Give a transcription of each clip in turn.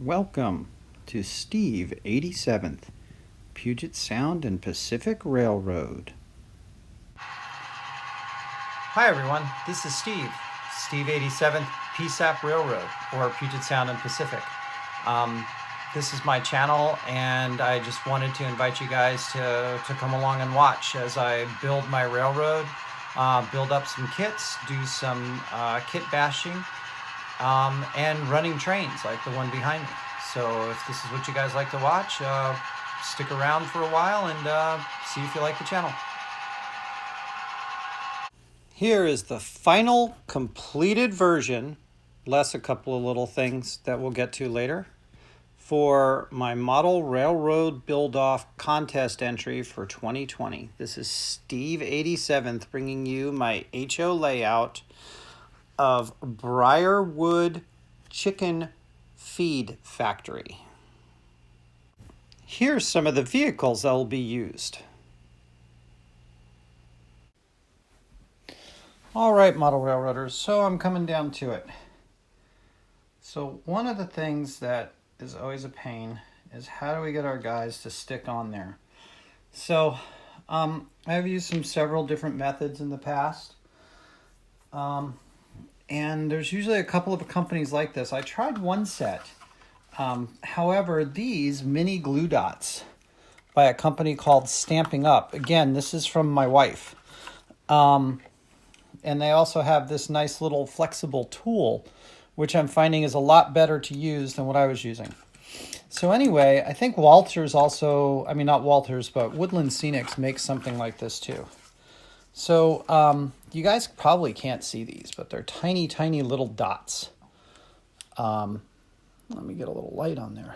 Welcome to Steve 87th, Puget Sound and Pacific Railroad. Hi everyone, this is Steve 87th PSAP Railroad, or Puget Sound and Pacific. This is my channel, and I just wanted to invite you guys to come along and watch as I build my railroad, build up some kits, do some kit bashing, and running trains like the one behind me. So if this is what you guys like to watch, stick around for a while and see if you like the channel. Here is the final completed version, less a couple of little things that we'll get to later, for my model railroad build-off contest entry for 2020. This is Steve 87th bringing you my HO layout of Briarwood Chicken Feed Factory. Here's some of the vehicles that will be used. All right, model railroaders, so I'm coming down to it. So one of the things that is always a pain is how do we get our guys to stick on there? So I've used several different methods in the past. And there's usually a couple of companies like this. I tried one set. However, these mini glue dots by a company called Stamping Up. Again, this is from my wife. And they also have this nice little flexible tool, which I'm finding is a lot better to use than what I was using. So anyway, I think Waltzers also, I mean not Walters, but Woodland Scenics makes something like this too. So you guys probably can't see these, but they're tiny, tiny little dots. Let me get a little light on there.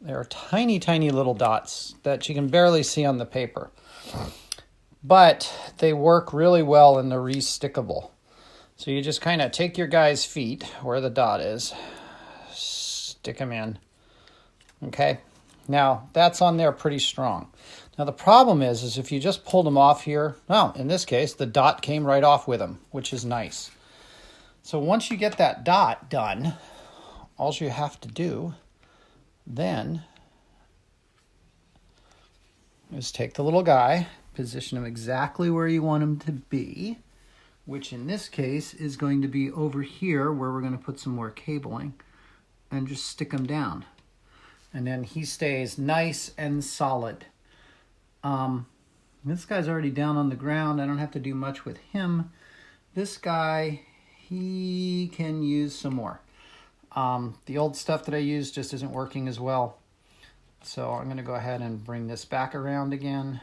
They are tiny, tiny little dots that you can barely see on the paper. But they work really well and they're re-stickable. So you just kind of take your guy's feet where the dot is, stick them in. Okay, now that's on there pretty strong. Now the problem is if you just pulled them off here, well, in this case, the dot came right off with them, which is nice. So once you get that dot done, all you have to do then is take the little guy, position him exactly where you want him to be, which in this case is going to be over here where we're going to put some more cabling, and just stick him down. And then he stays nice and solid. This guy's already down on the ground. I don't have to do much with him. This guy, he can use some more. The old stuff that I used just isn't working as well. So I'm going to go ahead and bring this back around again.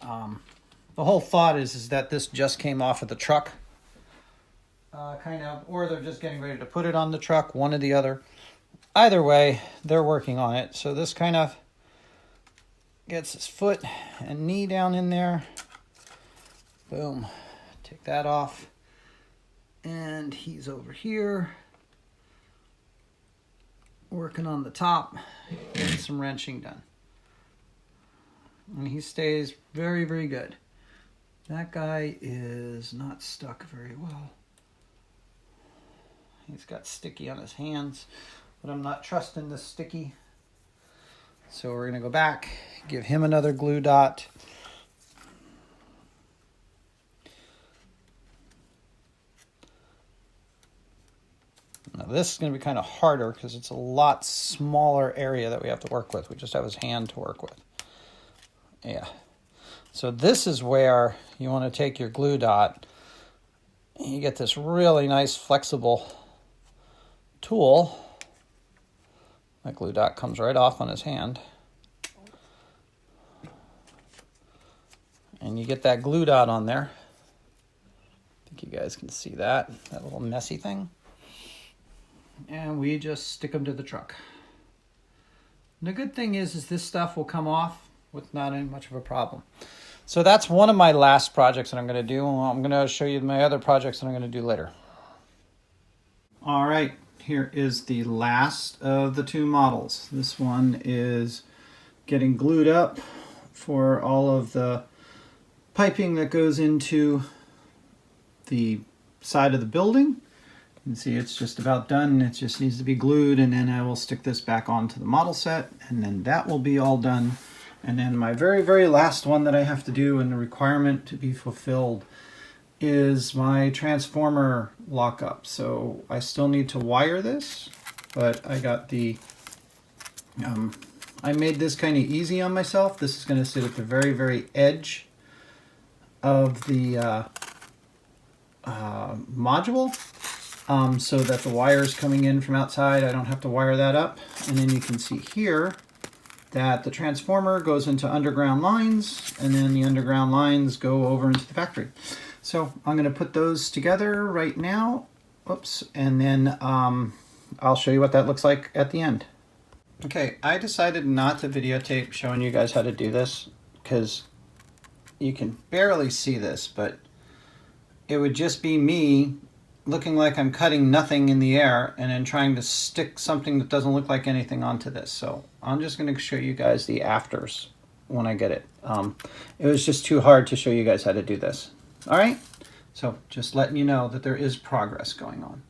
The whole thought is that this just came off of the truck, or they're just getting ready to put it on the truck, one or the other. Either way, they're working on it. So this kind of gets his foot and knee down in there. Boom. Take that off. And he's over here working on the top, getting some wrenching done. And he stays very, very good. That guy is not stuck very well. He's got sticky on his hands, but I'm not trusting the sticky. So we're going to go back, give him another glue dot. Now this is going to be kind of harder because it's a lot smaller area that we have to work with. We just have his hand to work with. Yeah. So this is where you want to take your glue dot. And you get this really nice flexible tool. That glue dot comes right off on his hand. And you get that glue dot on there. I think you guys can see that little messy thing. And we just stick them to the truck. And the good thing is this stuff will come off with not any much of a problem. So that's one of my last projects that I'm going to do. I'm going to show you my other projects that I'm going to do later. All right, here is the last of the two models. This one is getting glued up for all of the piping that goes into the side of the building. You can see it's just about done. It just needs to be glued, and then I will stick this back onto the model set, and then that will be all done. And then my very, very last one that I have to do, and the requirement to be fulfilled, is my transformer lockup. So I still need to wire this, but I got the I made this kind of easy on myself. This is going to sit at the very, very edge of the module, so that the wires coming in from outside, I don't have to wire that up. And then you can see here that the transformer goes into underground lines, and then the underground lines go over into the factory. So I'm going to put those together right now. Oops, and then I'll show you what that looks like at the end. Okay, I decided not to videotape showing you guys how to do this because you can barely see this, but it would just be me looking like I'm cutting nothing in the air and then trying to stick something that doesn't look like anything onto this. So I'm just going to show you guys the afters when I get it. It was just too hard to show you guys how to do this. All right, so just letting you know that there is progress going on.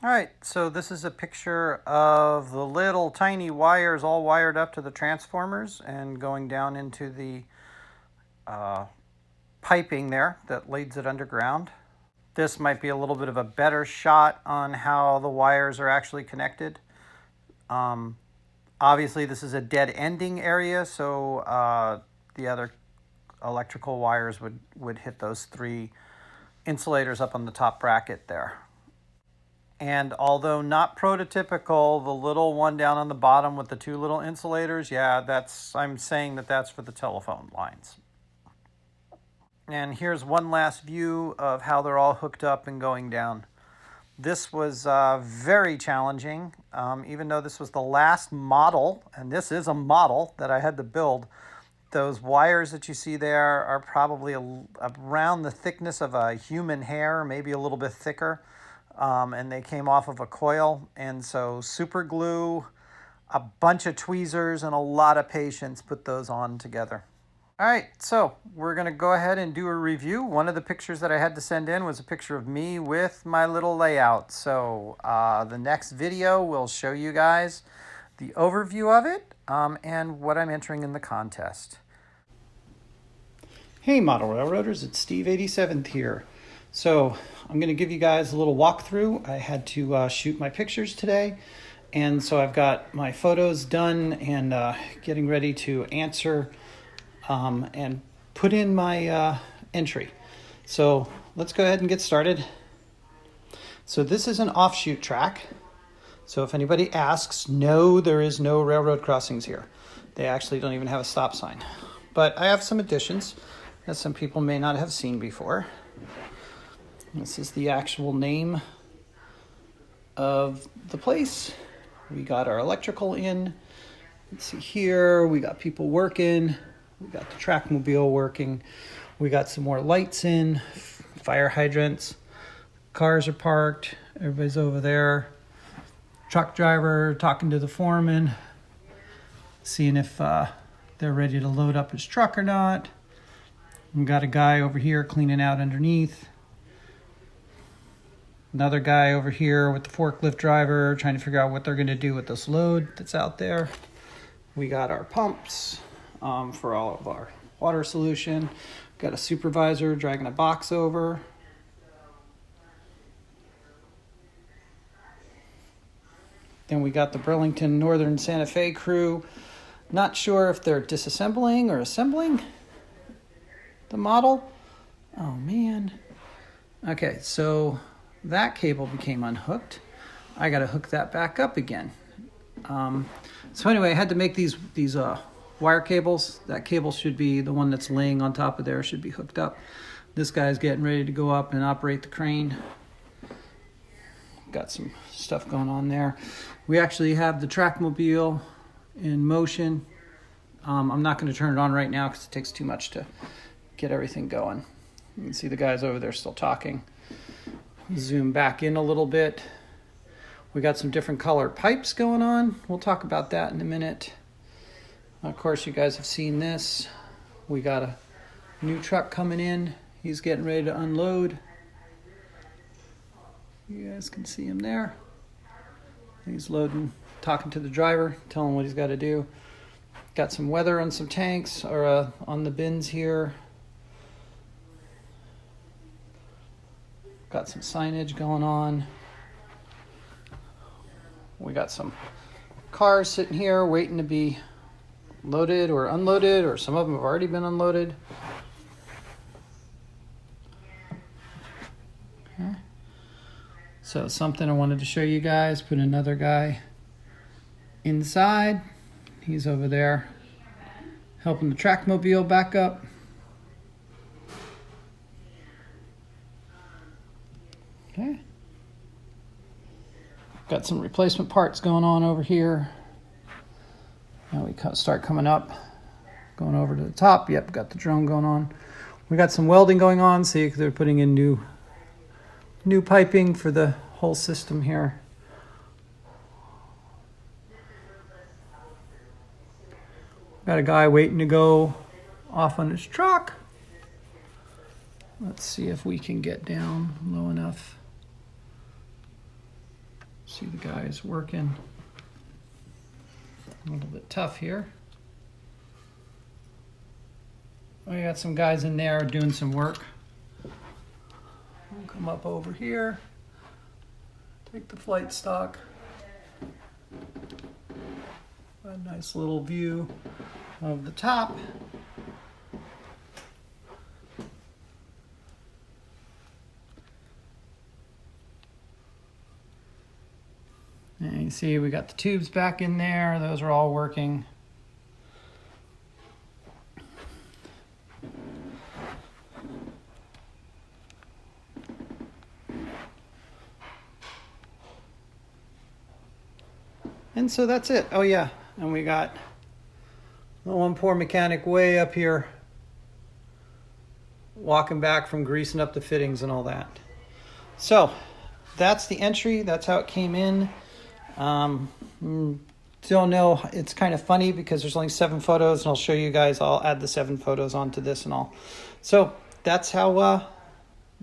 All right, so this is a picture of the little tiny wires all wired up to the transformers and going down into the piping there that leads it underground. This might be a little bit of a better shot on how the wires are actually connected. Obviously, this is a dead ending area, so the other electrical wires would hit those 3 insulators up on the top bracket there. And although not prototypical, the little one down on the bottom with the 2 little insulators, yeah, I'm saying that's for the telephone lines. And here's one last view of how they're all hooked up and going down. This was very challenging, even though this was the last model, and this is a model that I had to build. Those wires that you see there are probably around the thickness of a human hair, maybe a little bit thicker, and they came off of a coil. And so super glue, a bunch of tweezers, and a lot of patience put those on together. All right, so we're going to go ahead and do a review. One of the pictures that I had to send in was a picture of me with my little layout. So the next video will show you guys the overview of it and what I'm entering in the contest. Hey Model Railroaders, it's Steve 87th here. So I'm going to give you guys a little walkthrough. I had to shoot my pictures today, and so I've got my photos done and getting ready to answer and put in my entry. So let's go ahead and get started. So this is an offshoot track. So if anybody asks, no, there is no railroad crossings here. They actually don't even have a stop sign. But I have some additions that some people may not have seen before. This is the actual name of the place. We got our electrical in. Let's see here, we got people working. We got the trackmobile working. We got some more lights in, fire hydrants. Cars are parked. Everybody's over there. Truck driver talking to the foreman, seeing if they're ready to load up his truck or not. We got a guy over here cleaning out underneath. Another guy over here with the forklift driver trying to figure out what they're going to do with this load that's out there. We got our pumps for all of our water solution. Got a supervisor dragging a box over. Then we got the Burlington Northern Santa Fe crew. Not sure if they're disassembling or assembling the model. Oh man. Okay, so that cable became unhooked. I got to hook that back up again. So anyway, I had to make these wire cables. That cable should be the one that's laying on top of there, should be hooked up. This guy's getting ready to go up and operate the crane. Got some stuff going on there. We actually have the trackmobile in motion. I'm not going to turn it on right now because it takes too much to get everything going. You can see the guys over there still talking. Zoom back in a little bit. We got some different colored pipes going on. We'll talk about that in a minute. Of course, you guys have seen this. We got a new truck coming in. He's getting ready to unload. You guys can see him there. He's loading, talking to the driver, telling him what he's got to do. Got some weather on some tanks, or on the bins here. Got some signage going on. We got some cars sitting here waiting to be loaded or unloaded, or some of them have already been unloaded. Okay. So something I wanted to show you guys, put another guy inside. He's over there helping the trackmobile back up. Okay. Got some replacement parts going on over here. Now we start coming up, going over to the top. Yep, got the drone going on. We got some welding going on. See, they're putting in new piping for the whole system here. Got a guy waiting to go off on his truck. Let's see if we can get down low enough. See the guys working. A little bit tough here. We got some guys in there doing some work. We'll come up over here. Take the flight stock. A nice little view of the top. And you see we got the tubes back in there. Those are all working. And so that's it. Oh yeah, and we got the one poor mechanic way up here walking back from greasing up the fittings and all that. So that's the entry. That's how it came in. Don't know. It's kind of funny because there's only 7 photos, and I'll show you guys. I'll add the 7 photos onto this and all. So that's how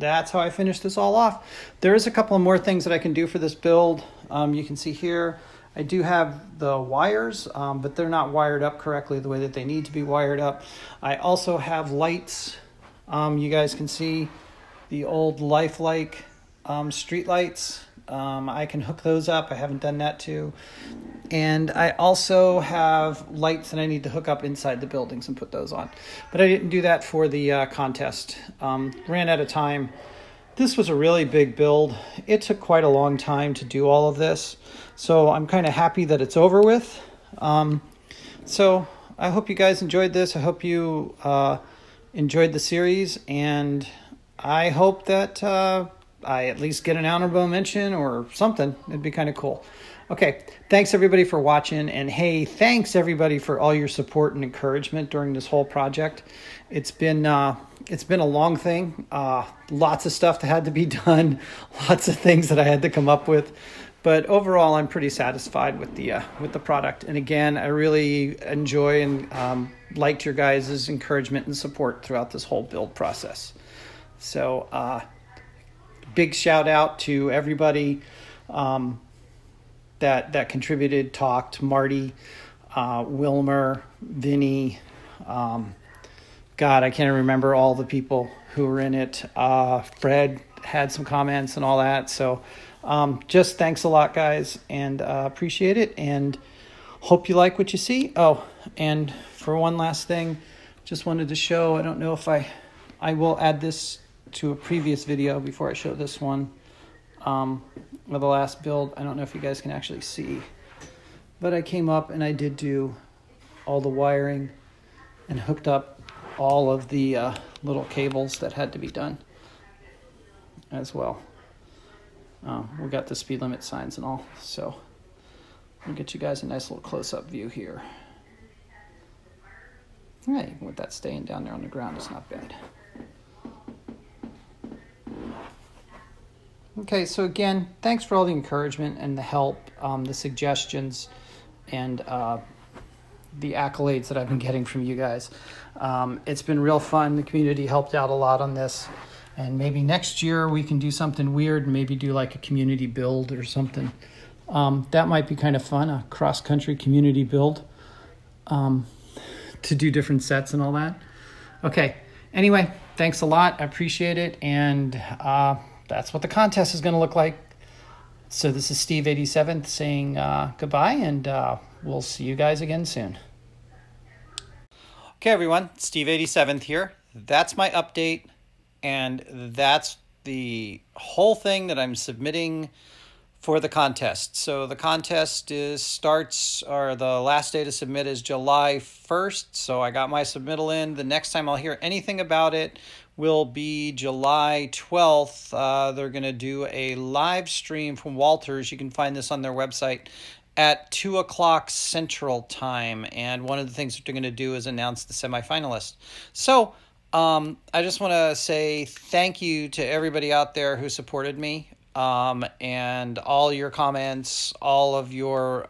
I finished this all off. There is a couple of more things that I can do for this build. You can see here I do have the wires, but they're not wired up correctly the way that they need to be wired up. I also have lights. You guys can see the old lifelike street lights. I can hook those up. I haven't done that too. And I also have lights that I need to hook up inside the buildings and put those on. But I didn't do that for the contest. Ran out of time. This was a really big build. It took quite a long time to do all of this. So I'm kind of happy that it's over with. So I hope you guys enjoyed this. I hope you enjoyed the series. And I hope that I at least get an honorable mention or something. It'd be kind of cool. Okay, thanks everybody for watching, and hey, thanks everybody for all your support and encouragement during this whole project. It's been a long thing, lots of stuff that had to be done, lots of things that I had to come up with, but overall I'm pretty satisfied with the product. And again, I really enjoy and liked your guys' encouragement and support throughout this whole build process. So big shout out to everybody that contributed, talked, Marty, Wilmer, Vinny, God, I can't remember all the people who were in it. Fred had some comments and all that. So just thanks a lot, guys, and appreciate it, and hope you like what you see. Oh, and for one last thing, just wanted to show, I don't know if I will add this to a previous video before I show this one. Of the last build. I don't know if you guys can actually see, but I came up and I did do all the wiring and hooked up all of the little cables that had to be done as well. We got the speed limit signs and all, so I'll get you guys a nice little close-up view here. Yeah, even with that staying down there on the ground, it's not bad. Okay, so again, thanks for all the encouragement and the help, the suggestions, and the accolades that I've been getting from you guys. It's been real fun. The community helped out a lot on this. And maybe next year we can do something weird and maybe do like a community build or something. That might be kind of fun, a cross-country community build, to do different sets and all that. Okay, anyway, thanks a lot. I appreciate it. And that's what the contest is going to look like. So this is Steve 87th saying goodbye, and we'll see you guys again soon. Okay, everyone, Steve 87th here. That's my update, and that's the whole thing that I'm submitting for the contest. So the contest the last day to submit is July 1st. So I got my submittal in. The next time I'll hear anything about it will be July 12th. They're going to do a live stream from Waltzers. You can find this on their website at 2 o'clock Central Time. And one of the things that they're going to do is announce the semifinalists. So I just want to say thank you to everybody out there who supported me. And all your comments, all of your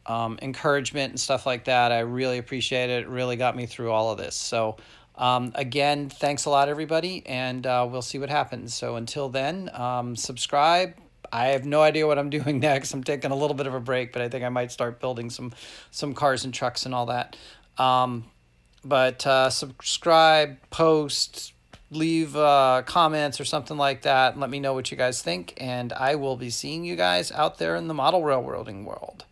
encouragement and stuff like that. I really appreciate it. It really got me through all of this. So again, thanks a lot, everybody, and we'll see what happens. So until then, subscribe. I have no idea what I'm doing next. I'm taking a little bit of a break, but I think I might start building some cars and trucks and all that. But subscribe, post, leave comments or something like that, and let me know what you guys think, and I will be seeing you guys out there in the model railroading world.